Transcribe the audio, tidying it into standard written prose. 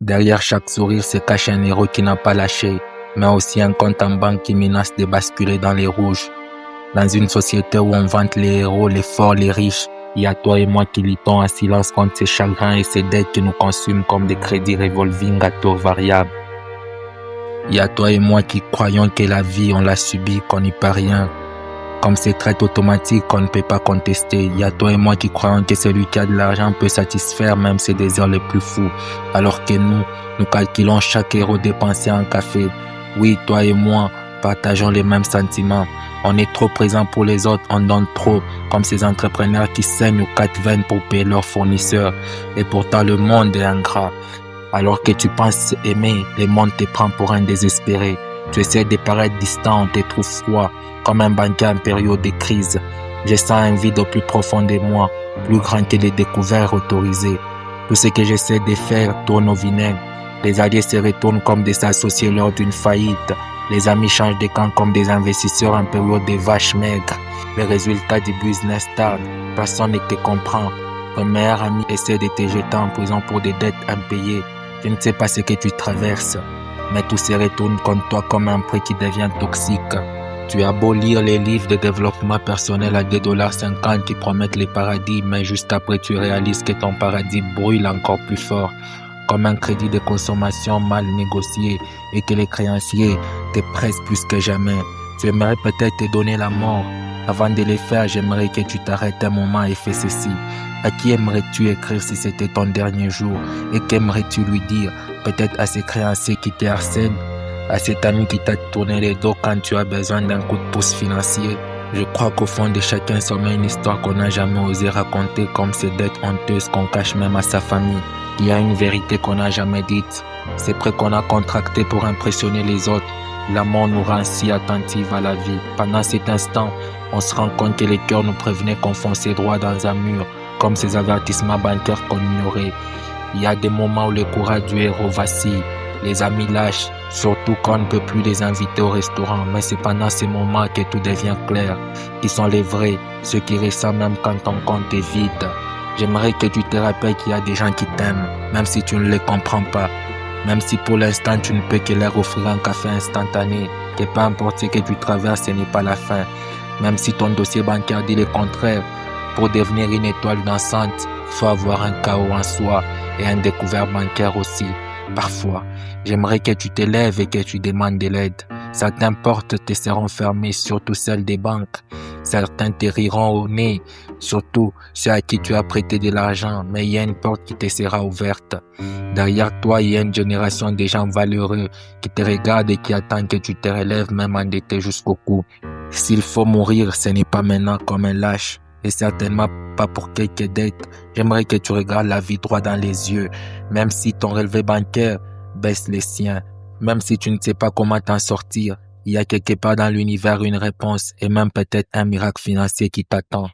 Derrière chaque sourire se cache un héros qui n'a pas lâché, mais aussi un compte en banque qui menace de basculer dans les rouges. Dans une société où on vante les héros, les forts, les riches, il y a toi et moi qui luttons en silence contre ces chagrins et ces dettes qui nous consument comme des crédits revolving à taux variables. Il y a toi et moi qui croyons que la vie, on l'a subie, qu'on n'y peut rien. Comme ces traites automatiques qu'on ne peut pas contester. Il y a toi et moi qui croyons que celui qui a de l'argent peut satisfaire même ses désirs les plus fous. Alors que nous calculons chaque euro dépensé en café. Oui, toi et moi partageons les mêmes sentiments. On est trop présent pour les autres, on donne trop, comme ces entrepreneurs qui saignent aux 4 veines pour payer leurs fournisseurs. Et pourtant le monde est ingrat. Alors que tu penses aimer, le monde te prend pour un désespéré. Tu essaies de paraître distant, on te trouve froid, comme un banquier en période de crise. Je sens un vide au plus profond de moi, plus grand que les découvertes autorisées. Tout ce que j'essaie de faire tourne au vinaigre. Les alliés se retournent comme des associés lors d'une faillite. Les amis changent de camp comme des investisseurs en période de vaches maigres. Les résultats du business tardent. Personne ne te comprend. Ton meilleur ami essaie de te jeter en prison pour des dettes impayées. Je ne sais pas ce que tu traverses, mais tout se retourne contre toi comme un prix qui devient toxique. Tu as beau lire les livres de développement personnel à $2,50 qui promettent les paradis, mais juste après tu réalises que ton paradis brûle encore plus fort, comme un crédit de consommation mal négocié et que les créanciers te pressent plus que jamais. Tu aimerais peut-être te donner la mort. Avant de le faire, j'aimerais que tu t'arrêtes un moment et fais ceci. À qui aimerais-tu écrire si c'était ton dernier jour? Et qu'aimerais-tu lui dire? Peut-être à ces créanciers qui te harcèlent, à cet ami qui t'a tourné les dos quand tu as besoin d'un coup de pouce financier. Je crois qu'au fond de chacun sommeille une histoire qu'on n'a jamais osé raconter, comme ces dettes honteuses qu'on cache même à sa famille. Il y a une vérité qu'on n'a jamais dite. C'est prêt qu'on a contracté pour impressionner les autres. La mort nous rend si attentifs à la vie. Pendant cet instant, on se rend compte que les cœurs nous prévenaient qu'on fonçait droit dans un mur, comme ces avertissements bancaires qu'on ignorait. Il y a des moments où le courage du héros vacille. Les amis lâchent, surtout quand on ne peut plus les inviter au restaurant. Mais c'est pendant ces moments que tout devient clair. Qui sont les vrais, ceux qui ressentent même quand ton compte est vide. J'aimerais que tu te rappelles qu'il y a des gens qui t'aiment, même si tu ne les comprends pas. Même si pour l'instant tu ne peux que leur offrir un café instantané. Que peu importe ce que tu traverses, ce n'est pas la fin. Même si ton dossier bancaire dit le contraire, pour devenir une étoile dansante, il faut avoir un chaos en soi et un découvert bancaire aussi. Parfois, j'aimerais que tu te lèves et que tu demandes de l'aide. Certaines portes te seront fermées, surtout celles des banques. Certains te riront au nez, surtout ceux à qui tu as prêté de l'argent, mais il y a une porte qui te sera ouverte. Derrière toi, il y a une génération de gens valeureux qui te regardent et qui attendent que tu te relèves même endetté jusqu'au cou. S'il faut mourir, ce n'est pas maintenant comme un lâche. Et certainement pas pour quelques dettes. J'aimerais que tu regardes la vie droit dans les yeux, même si ton relevé bancaire baisse les siens, même si tu ne sais pas comment t'en sortir, il y a quelque part dans l'univers une réponse et même peut-être un miracle financier qui t'attend.